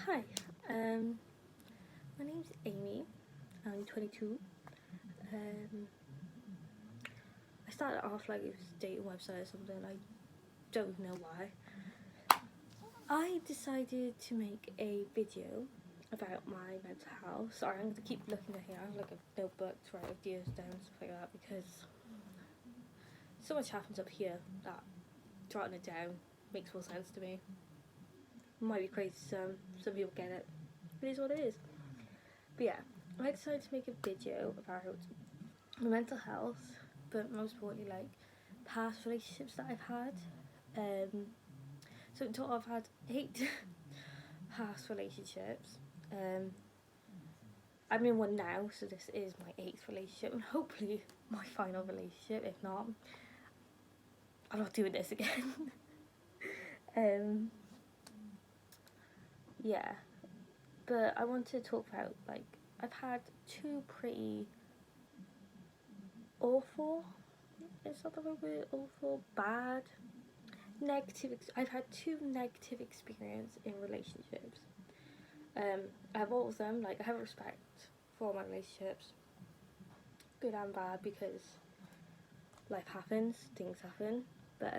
Hi, my name's Amy. I'm 22. Um, I started off like it was a dating website or something. I don't know why. I decided to make a video about my mental health. Sorry, I'm going to keep looking at here. I have like a notebook to write ideas down and stuff like that because so much happens up here that jotting it down makes more sense to me. It might be crazy to some people get it. It is what it is. But yeah, I decided to make a video about my mental health, but most importantly, like past relationships that I've had. So in total, I've had 8 past relationships. I'm in one now, so this is my 8th relationship, and hopefully my final relationship. If not, I'm not doing this again. Yeah, but I want to talk about like I've had 2 pretty awful. Is that the right word? Awful, bad I've had 2 negative experiences in relationships. I have all of them. Like I have respect for all my relationships, good and bad, because life happens, things happen. But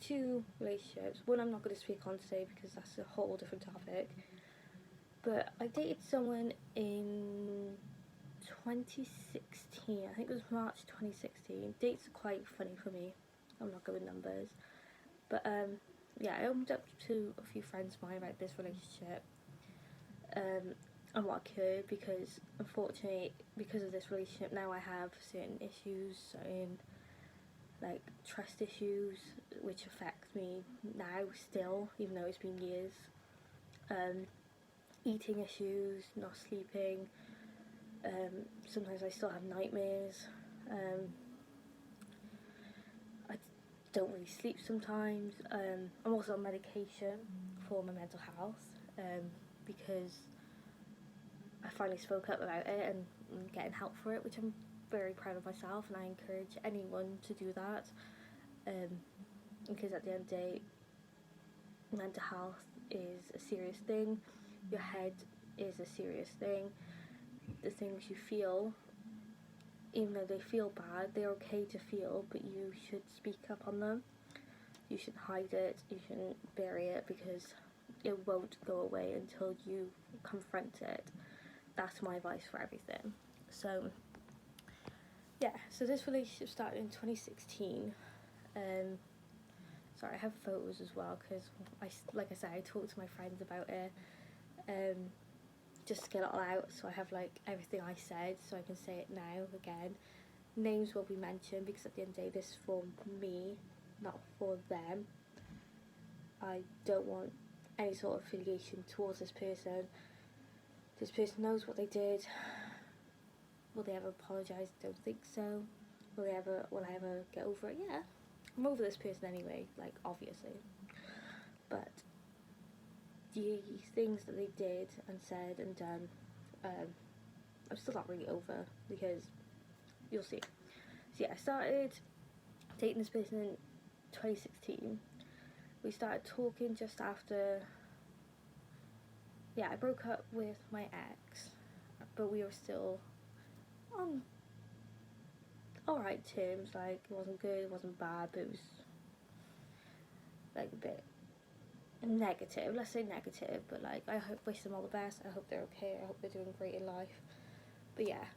2 relationships. One I'm not going to speak on today because that's a whole different topic. But I dated someone in 2016. I think it was March 2016. Dates are quite funny for me. I'm not good with numbers. But yeah, I opened up to a few friends of mine about this relationship and what occurred, because unfortunately, because of this relationship, now I have certain issues, certain like trust issues, which affect me now still, even though it's been years. Eating issues, not sleeping. Sometimes I still have nightmares. I don't really sleep sometimes. I'm also on medication for my mental health because I finally spoke up about it and I'm getting help for it, which I'm very proud of myself, and I encourage anyone to do that because at the end of the day, mental health is a serious thing. Your head is a serious thing. The things you feel, even though they feel bad, they're okay to feel, but you should speak up on them. You shouldn't hide it, you shouldn't bury it, because it won't go away until you confront it. That's my advice for everything. So yeah, so this relationship started in 2016. Sorry, I have photos as well, because like I said, I talked to my friends about it just to get it all out. So I have like everything I said, so I can say it now again. Names will be mentioned because at the end of the day, this is for me, not for them. I don't want any sort of affiliation towards this person. This person knows what they did. Will they ever apologise? Don't think so. Will I ever get over it? Yeah, I'm over this person anyway, like obviously. But the things that they did and said and done, I'm still not really over, because you'll see. So yeah, I started dating this person in 2016. We started talking just after. Yeah, I broke up with my ex, but we were still on alright terms. Like, it wasn't good, it wasn't bad, but it was like a bit negative. Let's say negative, but like I wish them all the best. I hope they're okay. I hope they're doing great in life. But yeah,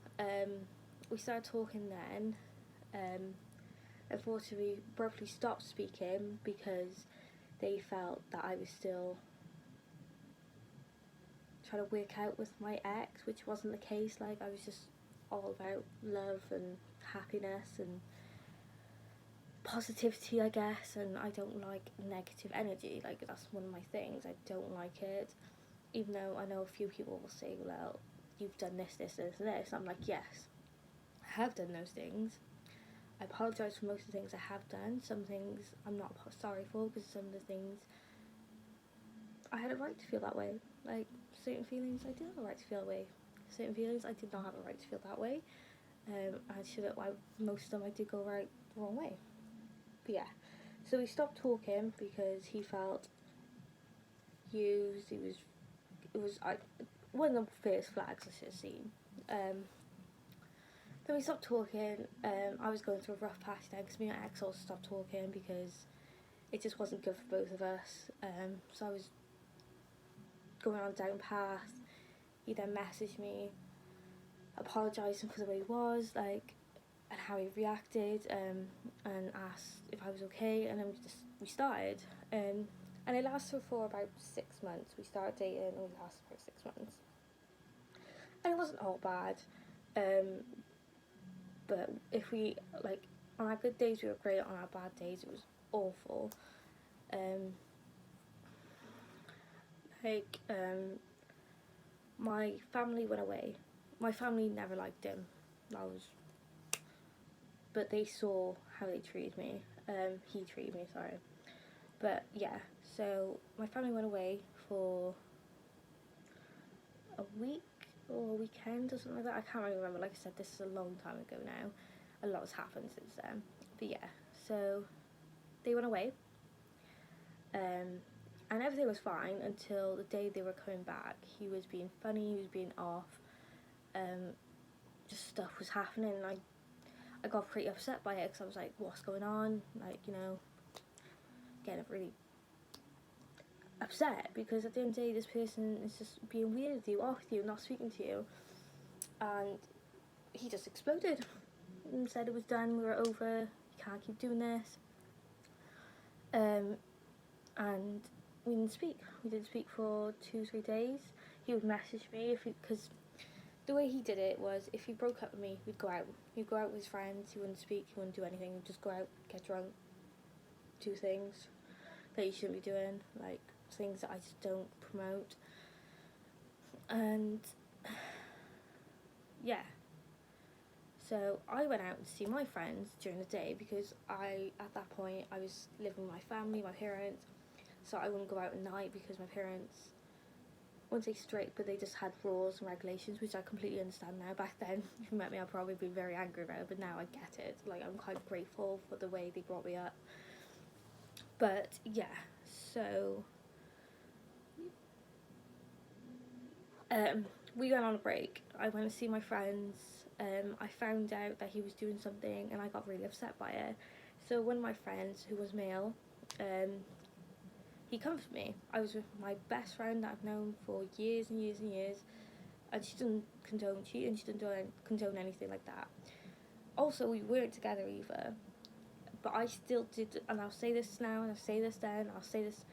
we started talking then. Unfortunately, we abruptly stopped speaking because they felt that I was still trying to work out with my ex, which wasn't the case. Like, I was just all about love and happiness and positivity, I guess, and I don't like negative energy. Like, that's one of my things. I don't like it, even though I know a few people will say, well, you've done this, this, this, and this. I'm like, yes, I have done those things. I apologise for most of the things I have done. Some things I'm not sorry for, because some of the things I had a right to feel that way. Like, certain feelings I did have a right to feel that way. Certain feelings I did not have a right to feel that way. Most of them I did go the wrong way. But yeah, so we stopped talking because he felt confused. It was one of the first flags I should have seen. Then we stopped talking. I was going through a rough patch then because me and my ex also stopped talking because it just wasn't good for both of us. So I was going on down path. He then messaged me, apologising for the way he was, like, and how he reacted, and asked if I was okay, and then we started. And it lasted for about 6 months. We started dating and we lasted for 6 months. And it wasn't all bad. But if we, like, on our good days we were great, on our bad days it was awful. My family went away. My family never liked him. But they saw how they treated me. He treated me, sorry. But yeah, so my family went away for a week or a weekend or something like that. I can't really remember. Like I said, this is a long time ago now. A lot has happened since then. But yeah, so they went away. And everything was fine until the day they were coming back. He was being funny, he was being off. Just stuff was happening, and I got pretty upset by it because I was like, what's going on? Like, you know, getting really upset because at the end of the day this person is just being weird with you, off with you, not speaking to you. And he just exploded and said it was done, we were over, you can't keep doing this. And we didn't speak for 2-3 days. He would message me because the way he did it was, if he broke up with me, he'd go out with his friends. He wouldn't speak, he wouldn't do anything. He'd just go out, get drunk, do things that you shouldn't be doing, like things that I just don't promote. And yeah, so I went out to see my friends during the day because at that point I was living with my family, my parents, so I wouldn't go out at night because my parents, I wouldn't say strict, but they just had rules and regulations, which I completely understand now. Back then, if you met me, I'd probably be very angry about it, but now I get it. Like, I'm quite grateful for the way they brought me up. But yeah, so we went on a break. I went to see my friends. I found out that he was doing something and I got really upset by it. So one of my friends, who was male, he comforted me. I was with my best friend that I've known for years and years and years, and she doesn't condone cheating, she doesn't condone anything like that. Also, we weren't together either, but I still did, and I'll say this now, and I'll say this then, I'll say this,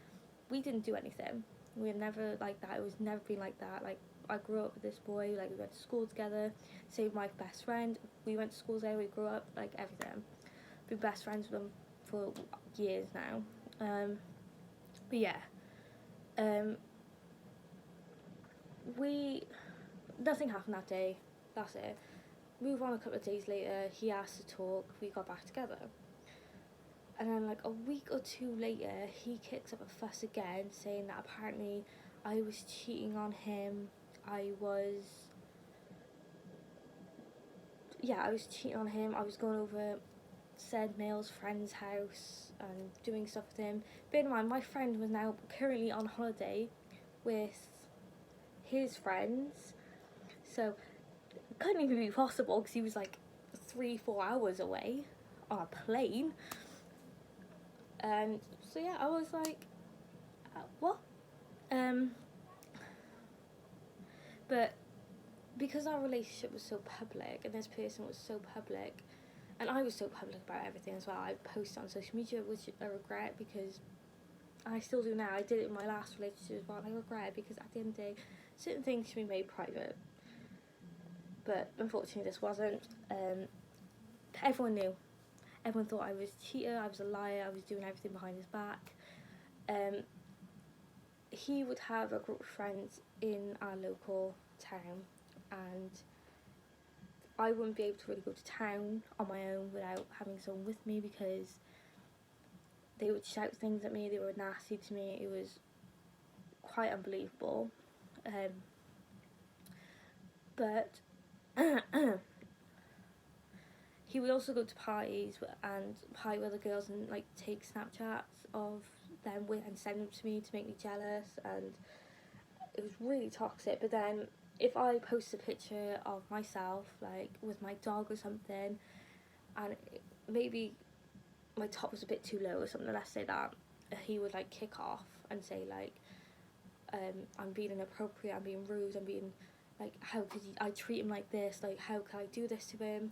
we didn't do anything. We were never like that. It was never been like that. Like, I grew up with this boy, like, we went to school together, same with my best friend, we went to school together, we grew up, like, everything. Been best friends with them for years now. But yeah, nothing happened that day, that's it. Move on a couple of days later, he asked to talk, we got back together. And then like a week or 2 later, he kicks up a fuss again, saying that apparently I was cheating on him. I was cheating on him. I was going over said male's friend's house and doing stuff with him. Bear in mind, my friend was now currently on holiday with his friends, so it couldn't even be possible because he was like 3-4 hours away on a plane. And so yeah, I was like, what? But because our relationship was so public and this person was so public, and I was so public about everything as well, I posted on social media, which I regret because I still do now. I did it in my last relationship as well, and I regret it because at the end of the day, certain things should be made private. But unfortunately this wasn't. Everyone knew. Everyone thought I was a cheater, I was a liar, I was doing everything behind his back. He would have a group of friends in our local town, and I wouldn't be able to really go to town on my own without having someone with me because they would shout things at me, they were nasty to me, it was quite unbelievable. But he would also go to parties and party with other girls and like take Snapchats of them with and send them to me to make me jealous, and it was really toxic. But then if I post a picture of myself like with my dog or something, and maybe my top was a bit too low or something, let's say that, he would like kick off and say like, I'm being inappropriate, I'm being rude, I'm being like, how could I treat him like this, like how can I do this to him.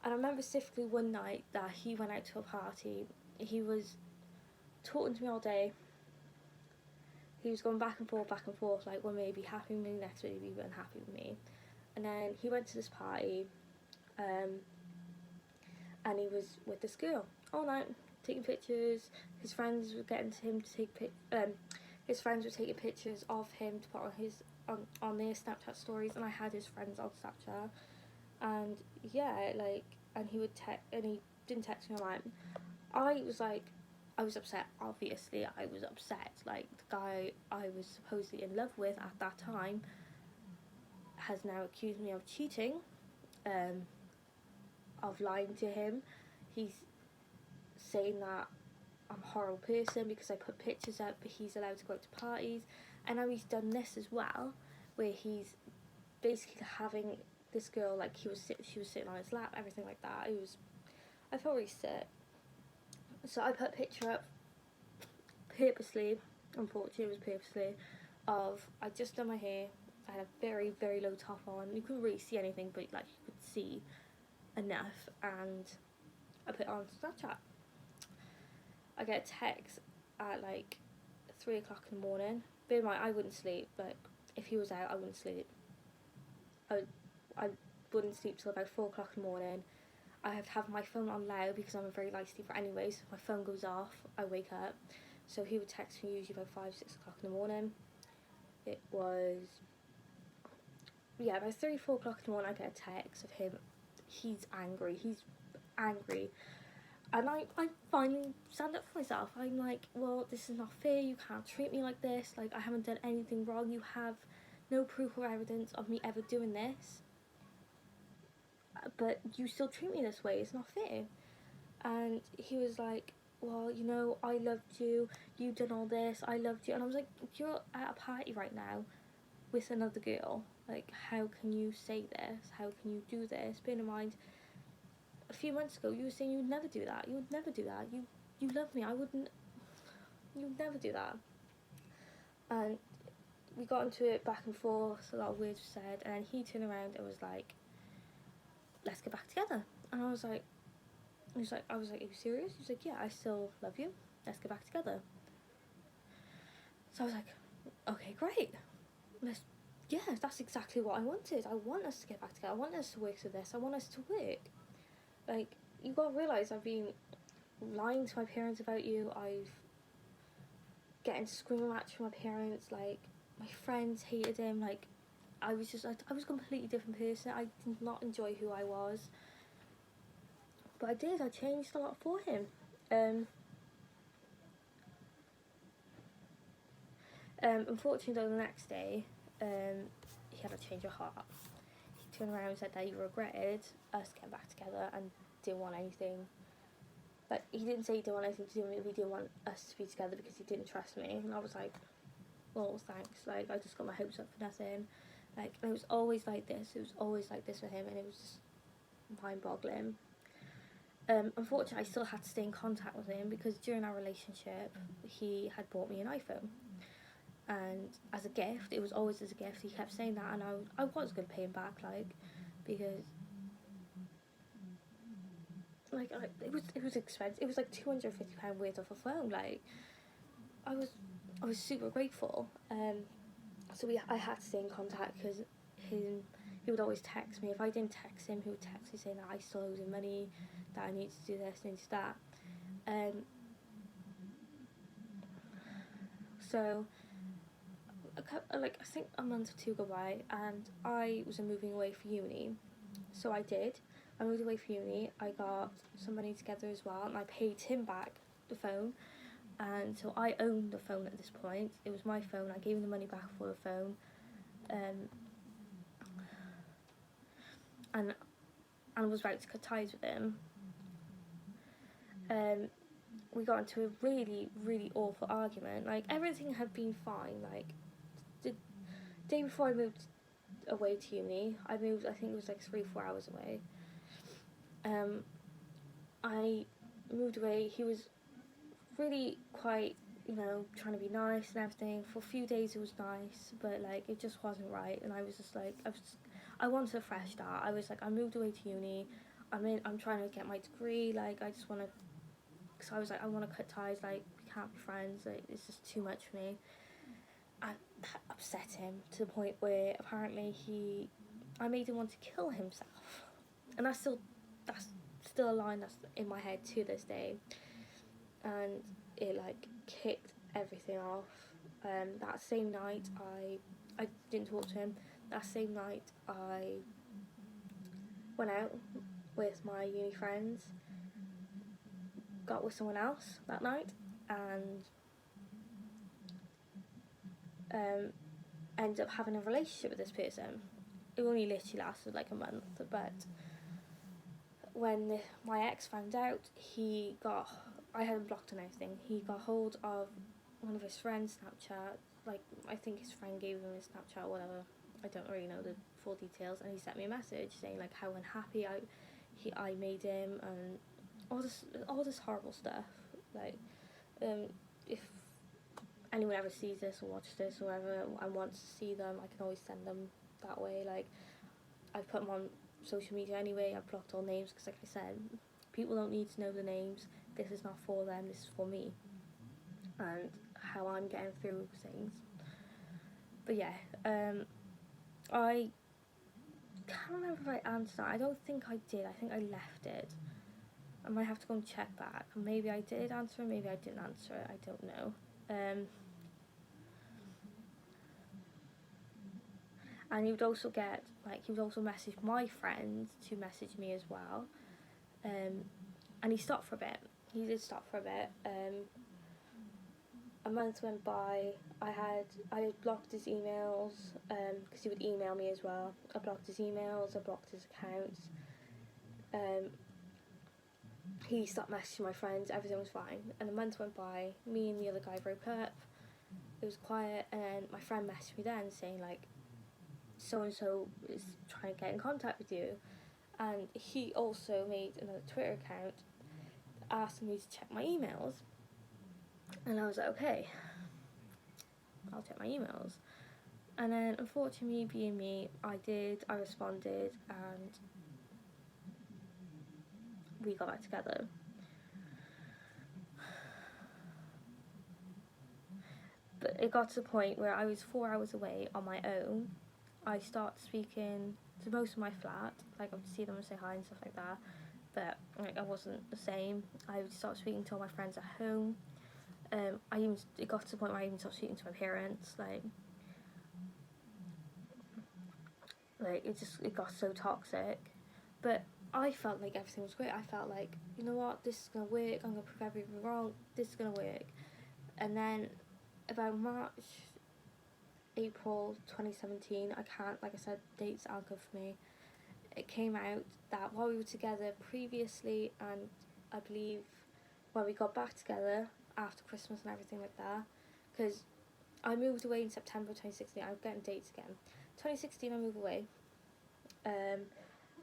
And I remember specifically one night that he went out to a party. He was talking to me all day. He was going back and forth, like one minute he'd be happy with me, next minute he'd be unhappy with me. And then he went to this party, and he was with this girl all night, taking pictures. His friends were getting to him to take his friends were taking pictures of him to put on their Snapchat stories, and I had his friends on Snapchat. And yeah, like, and he would text, and he didn't text me online. I was upset, obviously. I was upset. Like, the guy I was supposedly in love with at that time has now accused me of cheating, of lying to him. He's saying that I'm a horrible person because I put pictures up, but he's allowed to go out to parties. And now he's done this as well, where he's basically having this girl, like, she was sitting on his lap, everything like that. I felt really sick. So I put a picture up purposely, unfortunately it was purposely, of, I just done my hair, I had a very, very low top on, you couldn't really see anything, but like you could see enough, and I put it on Snapchat. I get a text at like 3 o'clock in the morning. Bear in mind, I wouldn't sleep, like if he was out I wouldn't sleep. I wouldn't sleep till about 4 o'clock in the morning. I have to have my phone on loud because I'm a very light sleeper anyway, so if my phone goes off, I wake up. So he would text me usually about 5, 6 o'clock in the morning. It was, yeah, about 3, 4 o'clock in the morning I get a text of him. He's angry. And I finally stand up for myself. I'm like, well, this is not fair, you can't treat me like this, like I haven't done anything wrong, you have no proof or evidence of me ever doing this, but you still treat me this way, it's not fair. And he was like, well, you know, I loved you, you've done all this, I loved you. And I was like, you're at a party right now with another girl, like how can you say this, how can you do this? Bear in mind, a few months ago you were saying you would never do that, you love me, you would never do that. And we got into it back and forth, a lot of words were said, and then he turned around and was like, let's get back together. And I was like, are you serious? He was like, yeah, I still love you, let's get back together. So I was like, okay, great, yeah, that's exactly what I wanted. I want us to get back together, I want us to work through this, I want us to work. Like, you gotta realise I've been lying to my parents about you, I've getting screaming match from my parents, like, my friends hated him, like, I was a completely different person. I did not enjoy who I was. But I did, I changed a lot for him. Unfortunately though, the next day, he had a change of heart. He turned around and said that he regretted us getting back together and didn't want anything. Like, he didn't say he didn't want anything to do with me, he didn't want us to be together because he didn't trust me. And I was like, well, thanks, like, I just got my hopes up for nothing. Like, and it was always like this with him, and it was just mind-boggling. Unfortunately, I still had to stay in contact with him because during our relationship, he had bought me an iPhone. And as a gift, it was always as a gift, he kept saying that, and I was going to pay him back, like, because, like, it was expensive. It was like £250 worth of a phone. Like, I was super grateful. So I had to stay in contact because he would always text me. If I didn't text him, he would text me saying that I still owed him money, that I need to do this, need to do that. So, like, I think a month or two go by, and I was moving away for uni. So I did. I moved away for uni. I got some money together as well, and I paid him back the phone. And so I owned the phone at this point. It was my phone. I gave him the money back for the phone. And I was about to cut ties with him. we got into a really, really awful argument. Like, everything had been fine. Like, the day before I moved away to uni, I moved, I think it was like 3-4 hours away. I moved away. He was really quite, trying to be nice and everything. For a few days it was nice, but like it just wasn't right. And I was just like, I wanted a fresh start. I was like, I moved away to uni. I'm trying to get my degree. Like, I just want to. So I was like, I want to cut ties. Like, we can't be friends. Like, it's just too much for me. I upset him to the point where apparently I made him want to kill himself, and that's still a line that's in my head to this day. And it like kicked everything off. That same night I didn't talk to him. That same night I went out with my uni friends, got with someone else that night, and ended up having a relationship with this person. It only literally lasted like a month, but when my ex found out, I had him blocked and everything. He got hold of one of his friends' Snapchat. Like, I think his friend gave him his Snapchat or whatever. I don't really know the full details. And he sent me a message saying like how unhappy I made him, and all this horrible stuff. Like, if anyone ever sees this or watches this or whatever and wants to see them, I can always send them that way. Like, I've put them on social media anyway. I've blocked all names because, like I said, people don't need to know the names. This is not for them, this is for me and how I'm getting through things. But yeah, I can't remember if I answered that. I don't think I did. I think I left it. I might have to go and check back. Maybe I did answer it, maybe I didn't answer it. I don't know. And he would also message my friends to message me as well. And he stopped for a bit. He did stop for a bit. A month went by. I had blocked his emails because he would email me as well. I blocked his emails. I blocked his accounts. He stopped messaging my friends. Everything was fine. And a month went by. Me and the other guy broke up. It was quiet, and then my friend messaged me then saying like, so and so is trying to get in contact with you. And he also made another Twitter account asking me to check my emails. And I was like, okay, I'll check my emails. And then, unfortunately, me being me, I responded, and we got back together. But it got to the point where I was 4 hours away on my own. I started speaking to most of my flat, like I would see them and say hi and stuff like that, but like I wasn't the same. I would start speaking to all my friends at home. It got to the point where I even started speaking to my parents. Like it got so toxic, but I felt like everything was great. I felt like, you know what, this is gonna work. I'm gonna prove everything wrong. This is gonna work. And then about April 2017, I can't, like I said, dates aren't good for me. It came out that while we were together previously, and I believe when we got back together after Christmas and everything like that, because I moved away in September 2016. I'm getting dates again. 2016 I moved away.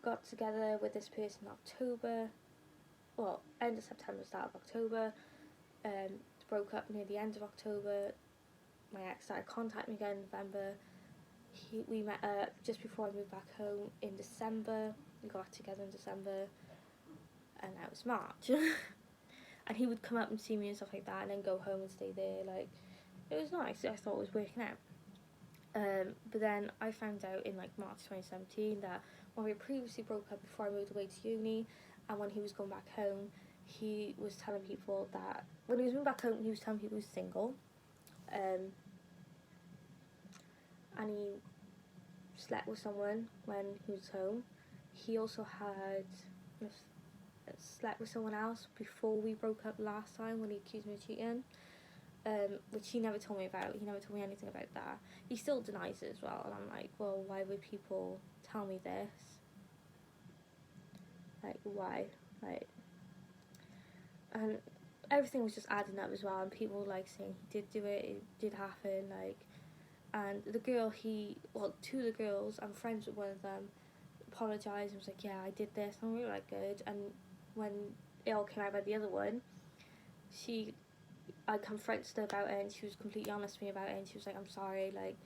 Got together with this person in October. Well, end of September, start of October. Broke up near the end of October. My ex started contacting me again in November. We met up just before I moved back home in December. We got together in December, and now it's March. And he would come up and see me and stuff like that, and then go home and stay there. Like, it was nice. I thought it was working out. But then I found out in like March 2017 that when we previously broke up before I moved away to uni, and when he was going back home, he was telling people that when he was moving back home, he was telling people he was single. And he slept with someone when he was home. He also had slept with someone else before we broke up last time when he accused me of cheating, which he never told me about. He never told me anything about that. He still denies it as well, and I'm like, well, why would people tell me this? Like, why? Like, and everything was just adding up as well, and people like saying he did do it, it did happen, like, and the girl two of the girls, I'm friends with one of them, apologised and was like, yeah, I did this, and we were like, good. And when it all came out by the other one, I confronted her about it, and she was completely honest with me about it, and she was like, I'm sorry, like,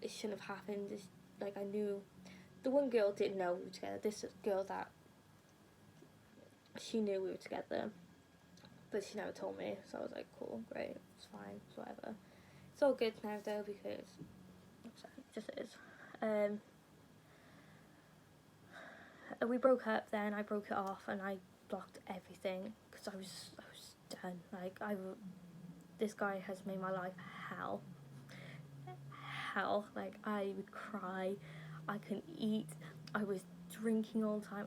it shouldn't have happened, like, I knew, the one girl didn't know we were together, this girl that, she knew we were together, but she never told me, so I was like, cool, great, it's fine, it's whatever. It's all good now though, because it just is. We broke up then, I broke it off, and I blocked everything, because I was done. Like, this guy has made my life hell. Like, I would cry, I couldn't eat, I was drinking all the time,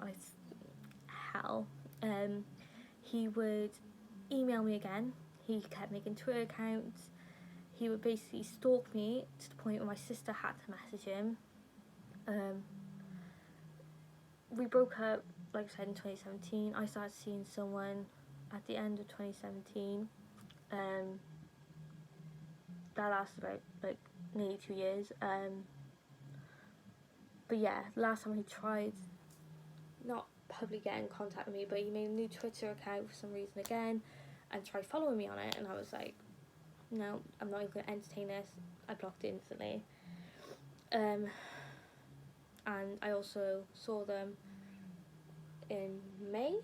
hell. He would email me again, he kept making Twitter accounts, he would basically stalk me to the point where my sister had to message him. We broke up, like I said, in 2017. I started seeing someone at the end of 2017. That lasted about like nearly 2 years. But yeah, last time he tried, not publicly getting in contact with me, but he made a new Twitter account for some reason again, and tried following me on it, and I was like, no, I'm not even going to entertain this. I blocked it instantly. And I also saw them in May,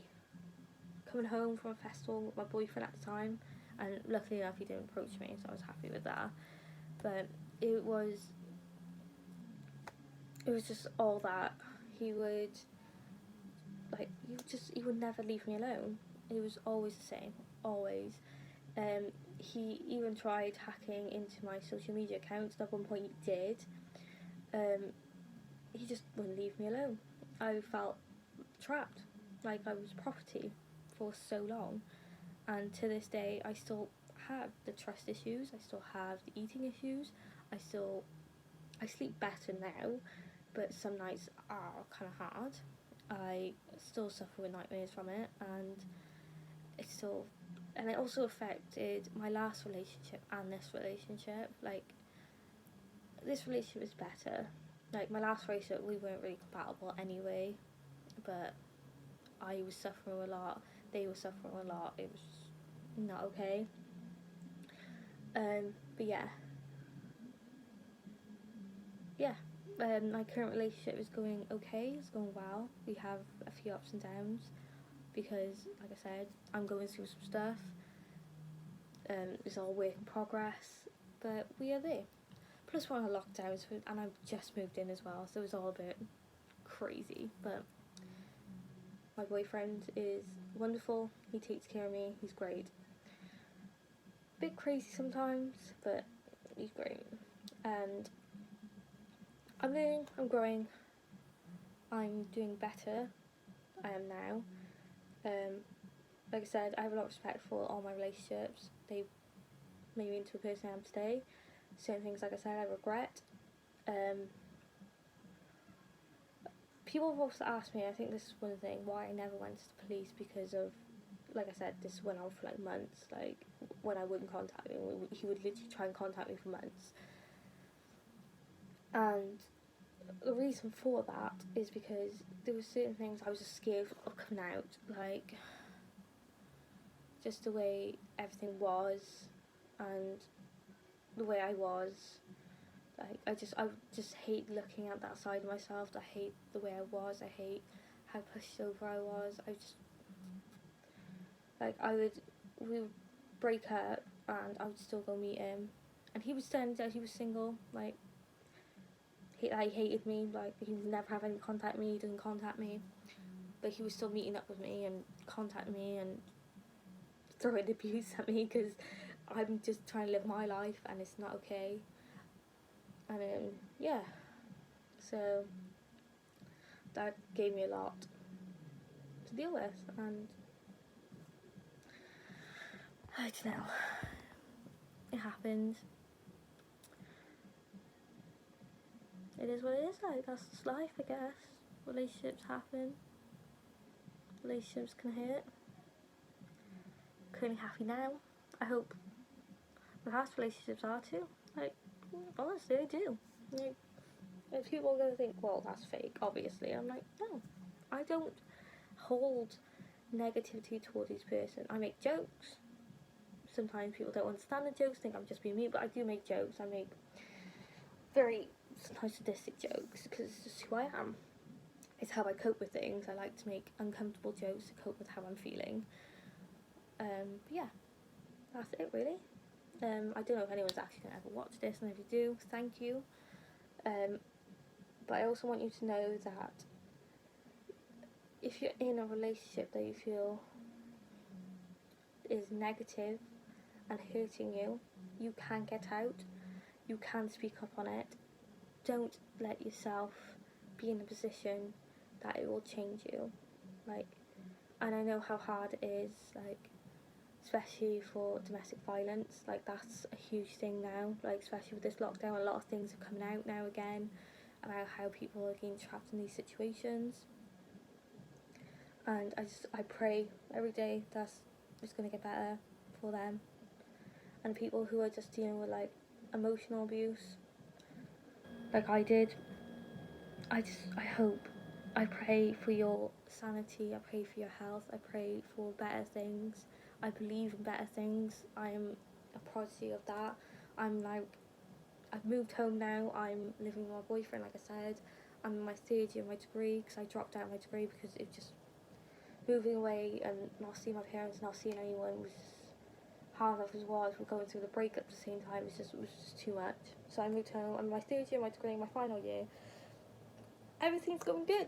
coming home from a festival with my boyfriend at the time, and luckily enough he didn't approach me, so I was happy with that. But it was just all that. He would never leave me alone. It was always the same, always. He even tried hacking into my social media accounts. At one point he did. He just wouldn't leave me alone. I felt trapped, like I was property for so long, and to this day I still have the trust issues, I still have the eating issues, I sleep better now, but some nights are kind of hard. I still suffer with nightmares from it, and it also affected my last relationship and this relationship. Like, this relationship is better. Like, my last relationship, we weren't really compatible anyway, but I was suffering a lot, they were suffering a lot, it was not okay. But yeah, my current relationship is going okay, it's going well. We have a few ups and downs, because, like I said, I'm going through some stuff. It's all work in progress, but we are there. Plus we're on a lockdown, and I've just moved in as well, so it's all a bit crazy, but my boyfriend is wonderful, he takes care of me, he's great. Bit crazy sometimes, but he's great. And I'm learning, I'm growing, I'm doing better, I am now. Like I said, I have a lot of respect for all my relationships, they've made me into the person I am today. Certain things, like I said, I regret. People have also asked me, I think this is one thing, why I never went to the police, because of, like I said, this went on for like months. Like, when I wouldn't contact me, he would literally try and contact me for months. And the reason for that is because there were certain things I was just scared of coming out, like just the way everything was, and the way I was. Like, I just hate looking at that side of myself. I hate the way I was. I hate how pushed over I was. We would break up, and I would still go meet him, and he was saying that he was single. Like, he hated me. Like, he would never have any contact with me. He doesn't contact me, but he was still meeting up with me and contacting me and throwing abuse at me, because I'm just trying to live my life, and it's not okay. And yeah, so that gave me a lot to deal with, and I don't know, it happened. It is what it is, like, that's just life, I guess. Relationships happen, relationships can hurt, currently happy now. I hope my past relationships are too. Like, honestly, I do. Like, if people are gonna think, well, that's fake, obviously. I'm like, no, I don't hold negativity towards each person. I make jokes. Sometimes people don't understand the jokes, think I'm just being mean, but I do make jokes. I make very sometimes sadistic jokes because it's just who I am. It's how I cope with things. I like to make uncomfortable jokes to cope with how I'm feeling. But yeah, that's it really. I don't know if anyone's actually going to ever watch this, and if you do, thank you. But I also want you to know that if you're in a relationship that you feel is negative and hurting you, you can get out. You can speak up on it. Don't let yourself be in a position that it will change you. Like, and I know how hard it is, like, especially for domestic violence. Like, that's a huge thing now. Like, especially with this lockdown, a lot of things are coming out now again about how people are getting trapped in these situations. And I pray every day that it's going to get better for them. And people who are just dealing with, like, emotional abuse, like I did, I hope, I pray for your sanity, I pray for your health, I pray for better things. I believe in better things. I am a prodigy of that. I've moved home now. I'm living with my boyfriend, like I said. I'm in my third year of my degree because I dropped out of my degree because it just, moving away and not seeing my parents, not seeing anyone was just hard enough as well as we're going through the breakup at the same time. It was just too much. So I moved home. I'm in my third year of my degree, my final year. Everything's going good.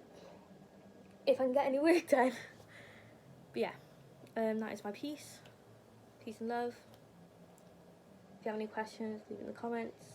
If I can get any work done. But yeah, that is my piece. Peace and love. If you have any questions, leave it in the comments.